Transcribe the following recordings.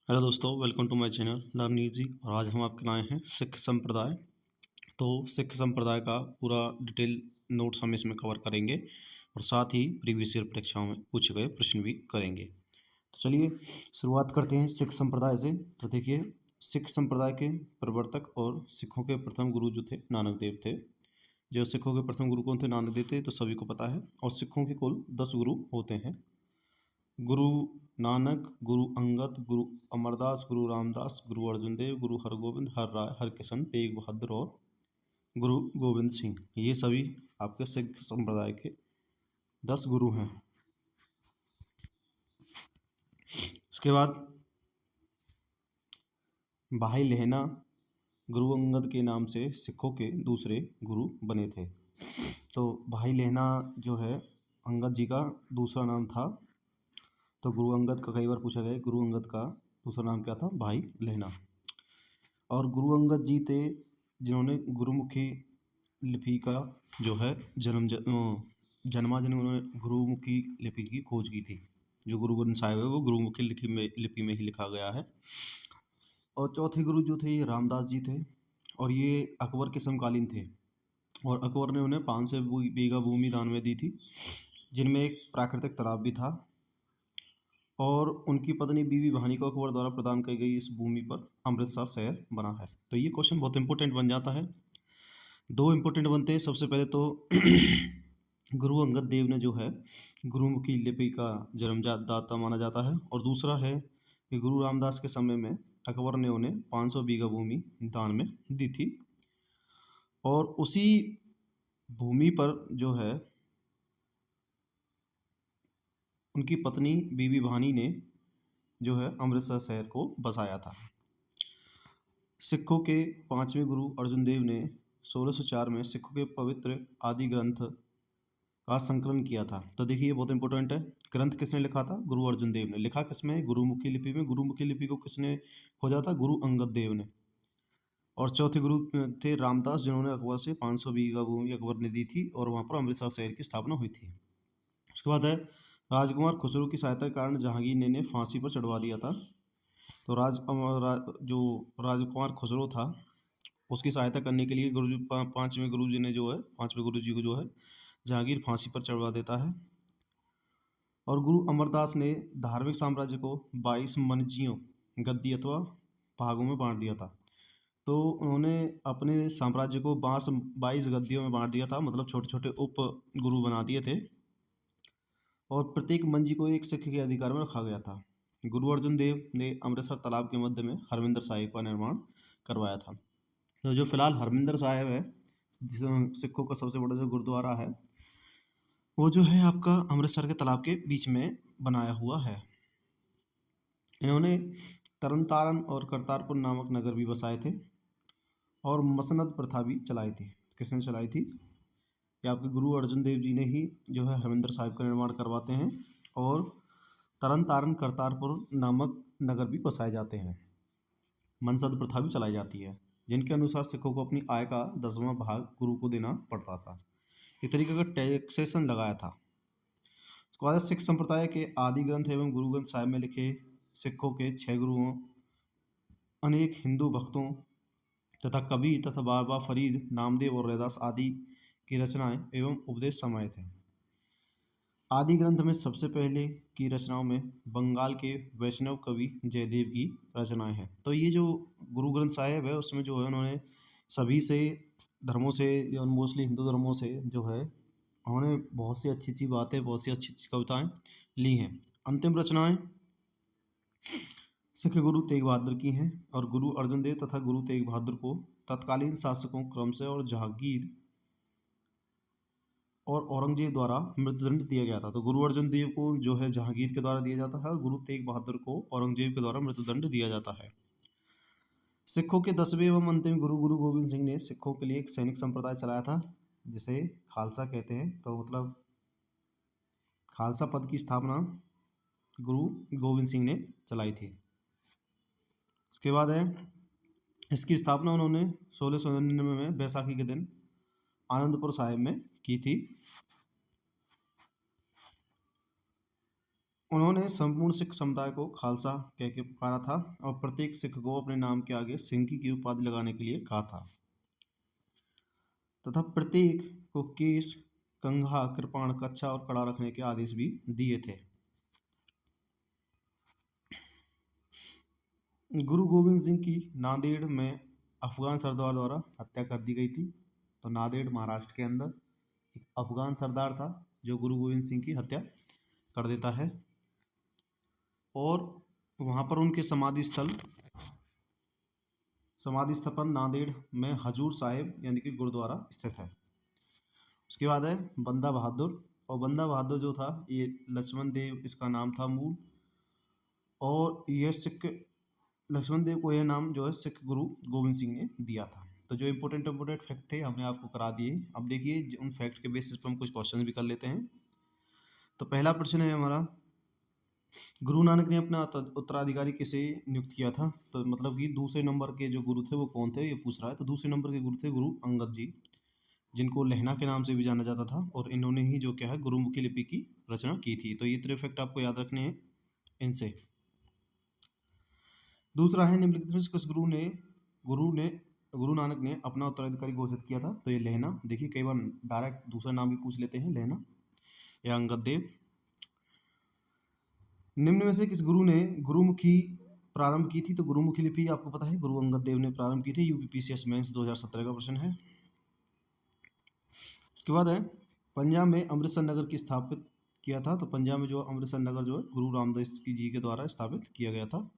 Hello दोस्तों, welcome to my channel learn easy. और आज हम आपके लाए हैं सिख संप्रदाय। तो सिख संप्रदाय का पूरा डिटेल नोट्स हम इसमें कवर करेंगे और साथ ही प्रीवियस ईयर परीक्षाओं में पूछे गए प्रश्न भी करेंगे। तो चलिए शुरुआत करते हैं सिख संप्रदाय से। तो देखिए, सिख संप्रदाय के प्रवर्तक और सिखों के प्रथम गुरु जो थे नानक देव थे। जो सिखों के प्रथम गुरु कौन थे? नानक देव थे, तो सभी को पता है। और सिखों के कुल 10 गुरु होते हैं। गुरु नानक, गुरु अंगद, गुरु अमरदास, गुरु रामदास, गुरु अर्जुन देव, गुरु हरगोविंद, हर राय, हरकिशन, तेग बहादुर और गुरु गोविंद सिंह। ये सभी आपके सिख संप्रदाय के 10 गुरु हैं। उसके बाद भाई लहना गुरु अंगद के नाम से सिखों के दूसरे गुरु बने थे। तो भाई लहना जो है अंगद जी का दूसरा नाम था। तो गुरु अंगद का कई बार पूछा गया, गुरु अंगद का दूसरा नाम क्या था? भाई लहना। और गुरु अंगद जी थे जिन्होंने गुरुमुखी लिपि का जो है जन्मा जिन्होंने गुरुमुखी लिपि की खोज की थी। जो गुरु ग्रंथ साहिब है वो गुरुमुखी लिपि में ही लिखा गया है। और चौथे गुरु जो थे ये रामदास जी थे और ये अकबर के समकालीन थे। और अकबर ने उन्हें 500 बीघा भूमि दान में दी थी, जिनमें एक प्राकृतिक तालाब भी था। और उनकी पत्नी बीवी भानी को अकबर द्वारा प्रदान की गई इस भूमि पर अमृतसर शहर बना है। तो ये क्वेश्चन बहुत इंपॉर्टेंट बन जाता है। दो इंपॉर्टेंट बनते हैं। सबसे पहले तो गुरु अंगद देव ने जो है गुरुमुखी लिपि का जन्मदाता माना जाता है। और दूसरा है कि गुरु रामदास के समय में अकबर ने उन्हें 500 बीघा भूमि दान में दी थी। और उसी भूमि पर जो है उनकी पत्नी बीबी भानी ने जो है अमृतसर शहर को बसाया था। सिखों के 5वें गुरु अर्जुन देव ने 1604 में सिखों के पवित्र आदि ग्रंथ का संकलन किया था। तो देखिए ये बहुत इंपॉर्टेंट है। ग्रंथ किसने लिखा था? गुरु अर्जुन देव ने। लिखा किसमें? गुरुमुखी लिपि में। गुरुमुखी लिपि को किसने खोजा था? गुरु अंगद देव ने। और चौथे गुरु थे रामदास, जिन्होंने अकबर से 500 बीघा भूमि अकबर ने दी थी और वहाँ पर अमृतसर शहर की स्थापना हुई थी। उसके बाद है राजकुमार खुसरो की सहायता के कारण जहांगीर ने फांसी पर चढ़वा दिया था। तो जो राजकुमार खुसरो था उसकी सहायता करने के लिए पांचवें गुरु जी ने जो है पांचवें गुरु जी को जो है जहांगीर फांसी पर चढ़वा देता है। और गुरु अमरदास ने धार्मिक साम्राज्य को 22 मनजियों गद्दी अथवा भागों में बांट दिया था। तो उन्होंने अपने साम्राज्य को 22 गद्दियों में बांट दिया था, मतलब छोटे छोटे उप गुरु बना दिए थे। और प्रत्येक मंजी को एक सिख के अधिकार में रखा गया था। गुरु अर्जुन देव ने अमृतसर तालाब के मध्य में हरमिंदर साहिब का निर्माण करवाया था। तो जो फिलहाल हरमिंदर साहिब है, सिखों का सबसे बड़ा जो गुरुद्वारा है, वो जो है आपका अमृतसर के तालाब के बीच में बनाया हुआ है। इन्होंने तरन तारण और करतारपुर नामक नगर भी बसाए थे और मसनद प्रथा भी चलाई थी। किसने चलाई थी? ये आपके गुरु अर्जुन देव जी ने ही जो है हरमिंदर साहिब का निर्माण करवाते हैं और तरन तारण करतारपुर नामक नगर भी बसाए जाते हैं। मनसद प्रथा भी चलाई जाती है, जिनके अनुसार सिखों को अपनी आय का 10वां भाग गुरु को देना पड़ता था। एक तरीके का टैक्सेशन लगाया था। उसके बाद सिख संप्रदाय के आदि ग्रंथ एवं गुरु ग्रंथ साहिब में लिखे सिखों के 6 गुरुओं, अनेक हिंदू भक्तों तथा कबीर तथा बाबा फरीद, नामदेव और रैदास आदि की रचनाएं एवं उपदेश समाये थे। आदि ग्रंथ में सबसे पहले की रचनाओं में बंगाल के वैष्णव कवि जयदेव की रचनाएं हैं। तो ये जो गुरु ग्रंथ साहिब है उसमें जो है उन्होंने सभी से धर्मों से या मोस्टली हिंदू धर्मों से जो है उन्होंने बहुत सी अच्छी अच्छी बातें, बहुत सी अच्छी अच्छी कविताएं ली हैं। अंतिम रचनाएं सिख गुरु तेग बहादुर की हैं और गुरु अर्जुन देव तथा गुरु तेग बहादुर को तत्कालीन शासकों क्रम से और जहांगीर और औरंगजेब द्वारा मृत्युदंड दिया गया था। तो गुरु अर्जुन देव को जो है जहांगीर के द्वारा दिया जाता है और गुरु तेग बहादुर को औरंगजेब के द्वारा मृत्युदंड दिया जाता है। सिखों के 10वें एवं अंतिम गुरु गुरु गोविंद सिंह ने सिखों के लिए एक सैनिक संप्रदाय चलाया था, जिसे खालसा कहते हैं। तो मतलब खालसा पद की स्थापना गुरु गोविंद सिंह ने चलाई थी। उसके बाद है इसकी स्थापना उन्होंने 1699 में बैसाखी के दिन आनंदपुर साहिब में की थी। उन्होंने संपूर्ण सिख समुदाय को खालसा कह के पुकारा था और प्रत्येक सिख को अपने नाम के आगे सिंकी की उपाधि लगाने के लिए कहा था तथा प्रत्येक को केस, कंघा, कृपाण, कच्छा और कड़ा रखने के आदेश भी दिए थे। गुरु गोविंद सिंह की नांदेड़ में अफगान सरदार द्वारा हत्या कर दी गई थी। तो नांदेड़ महाराष्ट्र के अंदर एक अफगान सरदार था जो गुरु गोविंद सिंह की हत्या कर देता है और वहाँ पर उनके समाधि स्थल पर नांदेड़ में हजूर साहिब यानी कि गुरुद्वारा स्थित है। उसके बाद है बंदा बहादुर, और बंदा बहादुर जो था ये लक्ष्मण देव इसका नाम था मूल, और यह सिख लक्ष्मण देव को यह नाम जो है सिख गुरु गोविंद सिंह ने दिया था। तो जो इम्पोर्टेंट फैक्ट थे हमने आपको करा दिए। अब देखिए उन फैक्ट के बेसिस पर हम कुछ क्वेश्चन भी कर लेते हैं। तो पहला प्रश्न है हमारा, गुरु नानक ने अपना उत्तराधिकारी किसे नियुक्त किया था? तो मतलब कि दूसरे नंबर के जो गुरु थे वो कौन थे ये पूछ रहा है। तो दूसरे नंबर के गुरु थे गुरु अंगद जी, जिनको लहना के नाम से भी जाना जाता था, और इन्होंने ही जो क्या है गुरुमुखी लिपि की रचना की थी। तो ये 3 फैक्ट आपको याद रखने हैं इनसे। दूसरा है निम्नलिखित में से किस गुरु नानक ने अपना उत्तराधिकारी घोषित किया था? तो ये लहना। देखिए कई बार डायरेक्ट दूसरा नाम भी पूछ लेते हैं, लहना या अंगद देव। निम्न में से किस गुरु ने गुरुमुखी प्रारंभ की थी? तो गुरुमुखी लिपि आपको पता है गुरु अंगद देव ने प्रारंभ की थी। यूपीपीसीएस मेंस 2017 का प्रश्न है। उसके बाद है पंजाब में अमृतसर नगर की स्थापित किया था? तो पंजाब में जो अमृतसर नगर जो है गुरु रामदास जी के द्वारा स्थापित किया गया था।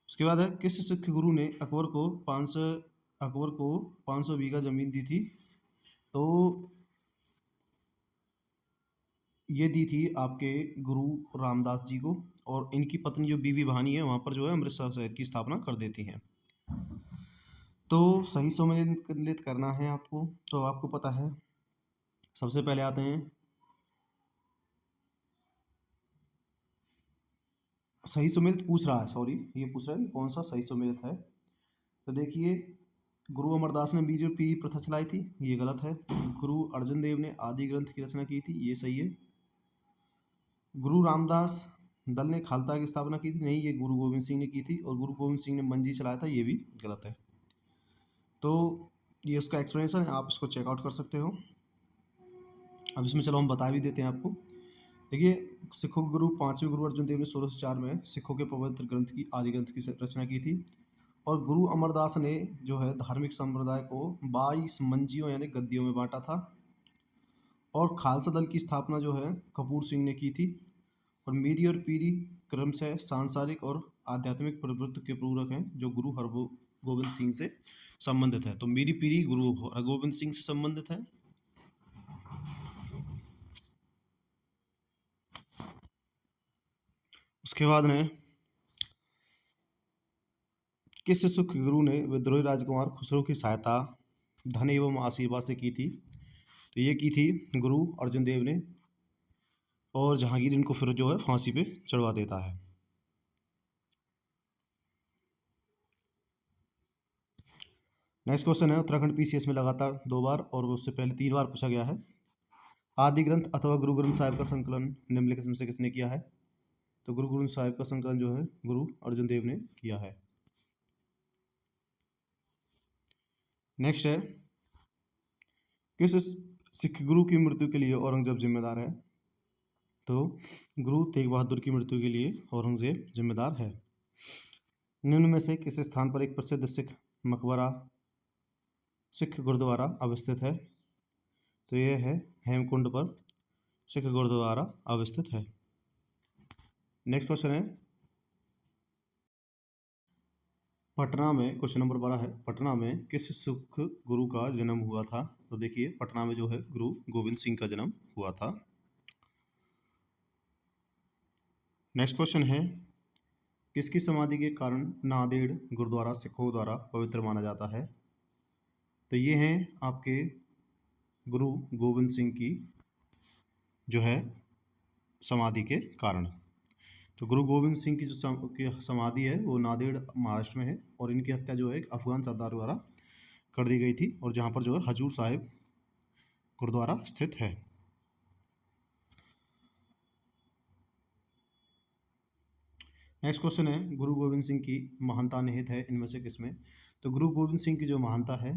उसके बाद है किस सिख गुरु ने अकबर को 500 बीघा जमीन दी थी? तो ये दी थी आपके गुरु रामदास जी को, और इनकी पत्नी जो बीबी भानी है वहाँ पर जो है अमृतसर शहर की स्थापना कर देती हैं। तो सही सम्मिलित करना है आपको। तो आपको पता है सबसे पहले आते हैं सही सम्मिलित पूछ रहा है, सॉरी ये पूछ रहा है कि कौन सा सही सम्मिलित है। तो देखिए गुरु अमरदास ने बीज और पीरी प्रथा चलाई थी, ये गलत है। गुरु अर्जुन देव ने आदि ग्रंथ की रचना की थी, ये सही है। गुरु रामदास दल ने खालसा की स्थापना की थी, नहीं ये गुरु गोविंद सिंह ने की थी। और गुरु गोविंद सिंह ने मंजी चलाया था, ये भी गलत है। तो ये उसका एक्सप्लेनेशन है, आप इसको चेकआउट कर सकते हो। अब इसमें चलो हम बता भी देते हैं आपको। देखिए सिखों के गुरु 5वें गुरु अर्जुन देव ने 1604 में सिखों के पवित्र ग्रंथ की आदि ग्रंथ की रचना की थी। और गुरु अमरदास ने जो है धार्मिक संप्रदाय को 22 मंजियों यानी गद्दियों में बांटा था। और खालसा दल की स्थापना जो है कपूर सिंह ने की थी। और मीरी और पीरी क्रमशः सांसारिक और आध्यात्मिक प्रवृत्ति के पूरक हैं जो गुरु हरगोविंद सिंह से संबंधित है। तो मीरी पीरी गुरु हरगोविंद सिंह से संबंधित है। उसके बाद में किस सिख गुरु ने विद्रोही राजकुमार खुसरो की सहायता धन एवं आशीर्वाद से की थी? तो ये की थी गुरु अर्जुन देव ने, और जहांगीर इनको फिर जो है फांसी पे चढ़वा देता है। नेक्स्ट क्वेश्चन है उत्तराखंड पीसीएस में लगातार 2 बार और उससे पहले 3 बार पूछा गया है। आदि ग्रंथ अथवा गुरु ग्रंथ साहिब का संकलन निम्नलिखित में से किसने किया है? तो गुरु ग्रंथ साहिब का संकलन जो है गुरु अर्जुन देव ने किया है। नेक्स्ट है किस सिख गुरु की मृत्यु के लिए औरंगजेब जिम्मेदार है? तो गुरु तेग बहादुर की मृत्यु के लिए औरंगजेब जिम्मेदार है। निम्न में से किस स्थान पर एक प्रसिद्ध सिख मकबरा सिख गुरुद्वारा अवस्थित है? तो यह है हेमकुंड पर सिख गुरुद्वारा अवस्थित है। नेक्स्ट क्वेश्चन है पटना में, क्वेश्चन नंबर 12 है, पटना में किस सिख गुरु का जन्म हुआ था? तो देखिए पटना में जो है गुरु गोविंद सिंह का जन्म हुआ था। नेक्स्ट क्वेश्चन है किसकी समाधि के कारण नांदेड़ गुरुद्वारा सिखों द्वारा पवित्र माना जाता है? तो ये हैं आपके गुरु गोविंद सिंह की जो है समाधि के कारण। तो गुरु गोविंद सिंह की जो समाधि है वो नांदेड़ महाराष्ट्र में है, और इनकी हत्या जो है एक अफगान सरदार द्वारा कर दी गई थी, और जहाँ पर जो है हजूर साहिब गुरुद्वारा स्थित है। नेक्स्ट क्वेश्चन है, गुरु गोविंद सिंह की महानता निहित है इनमें से किसमें? तो गुरु गोविंद सिंह की जो महानता है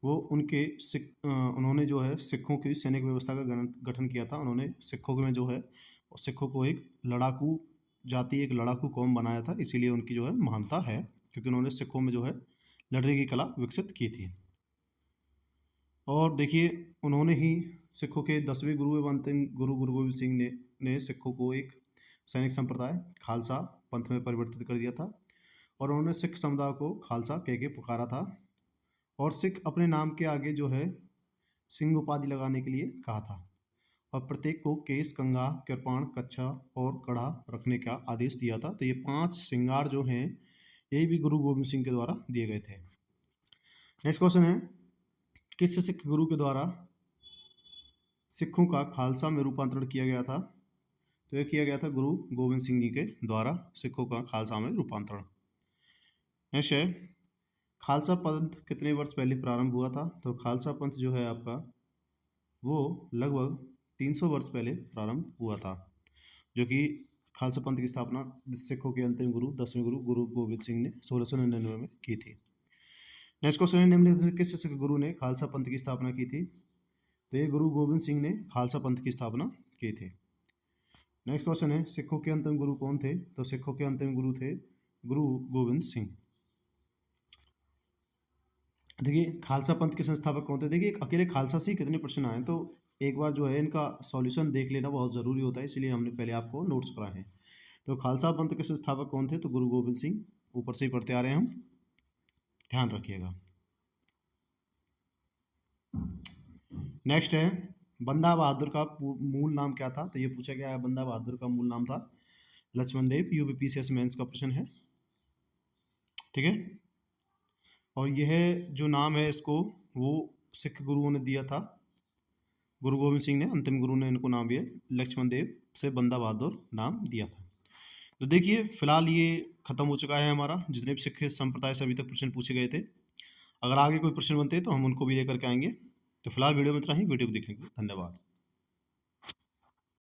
वो उन्होंने जो है सिखों की सैनिक व्यवस्था का गठन किया था। उन्होंने सिखों में जो है सिखों को एक लड़ाकू जाति, एक लड़ाकू कौम बनाया था, इसीलिए उनकी जो है महानता है, क्योंकि उन्होंने सिखों में जो है लड़ने की कला विकसित की थी। और देखिए, उन्होंने ही सिखों के 10वें गुरु एवं अंतिम गुरु गुरु गोविंद सिंह ने सिखों को एक सैनिक संप्रदाय खालसा पंथ में परिवर्तित कर दिया था, और उन्होंने सिख समुदाय को खालसा कह के पुकारा था, और सिख अपने नाम के आगे जो है सिंह उपाधि लगाने के लिए कहा था, और प्रत्येक को केस, कंघा, कृपाण, कच्छा और कड़ा रखने का आदेश दिया था। तो ये 5 श्रृंगार जो हैं यही भी गुरु गोविंद सिंह के द्वारा दिए गए थे। नेक्स्ट क्वेश्चन है, किस सिख गुरु के द्वारा सिखों का खालसा में रूपांतरण किया गया था? तो यह किया गया था गुरु गोविंद सिंह जी के द्वारा सिखों का खालसा में रूपांतरण। नेक्स्ट है, खालसा पंथ कितने वर्ष पहले प्रारंभ हुआ था? तो खालसा पंथ जो है आपका वो लगभग 300 वर्ष पहले प्रारंभ हुआ था, जो कि खालसा पंथ की स्थापना सिखों के अंतिम गुरु 10वें गुरु गुरु गोविंद सिंह ने 1699 में की थी। नेक्स्ट क्वेश्चन है, निम्नलिखित किस सिख गुरु ने खालसा पंथ की स्थापना की थी? तो ये गुरु गोविंद सिंह ने खालसा पंथ की स्थापना की थी। नेक्स्ट क्वेश्चन है, सिखों के अंतिम गुरु कौन थे? तो सिखों के अंतिम गुरु थे गुरु गोविंद सिंह। देखिए, खालसा पंथ के संस्थापक कौन थे? देखिए, अकेले खालसा से ही कितने प्रश्न आए, तो एक बार जो है इनका सॉल्यूशन देख लेना बहुत ज़रूरी होता है, इसीलिए हमने पहले आपको नोट्स कराए हैं। तो खालसा पंथ के संस्थापक कौन थे? तो गुरु गोविंद सिंह। ऊपर से ही पढ़ते आ रहे हैं हम, ध्यान रखिएगा। नेक्स्ट है, बंदा बहादुर का मूल नाम क्या था? तो ये पूछा गया है, बंदा बहादुर का मूल नाम था लक्ष्मण देव। यूपीपीसीएस मेंस का प्रश्न है, ठीक है। और यह जो नाम है इसको वो सिख गुरुओं ने दिया था, गुरु गोविंद सिंह ने, अंतिम गुरु ने इनको नाम दिया, लक्ष्मण देव से बंदा बहादुर नाम दिया था। तो देखिए, फिलहाल ये खत्म हो चुका है हमारा, जितने भी सिख संप्रदाय से अभी तक प्रश्न पूछे गए थे। अगर आगे कोई प्रश्न बनते हैं तो हम उनको भी लेकर के आएंगे। तो फिलहाल वीडियो में इतना ही। वीडियो को देखने के लिए धन्यवाद।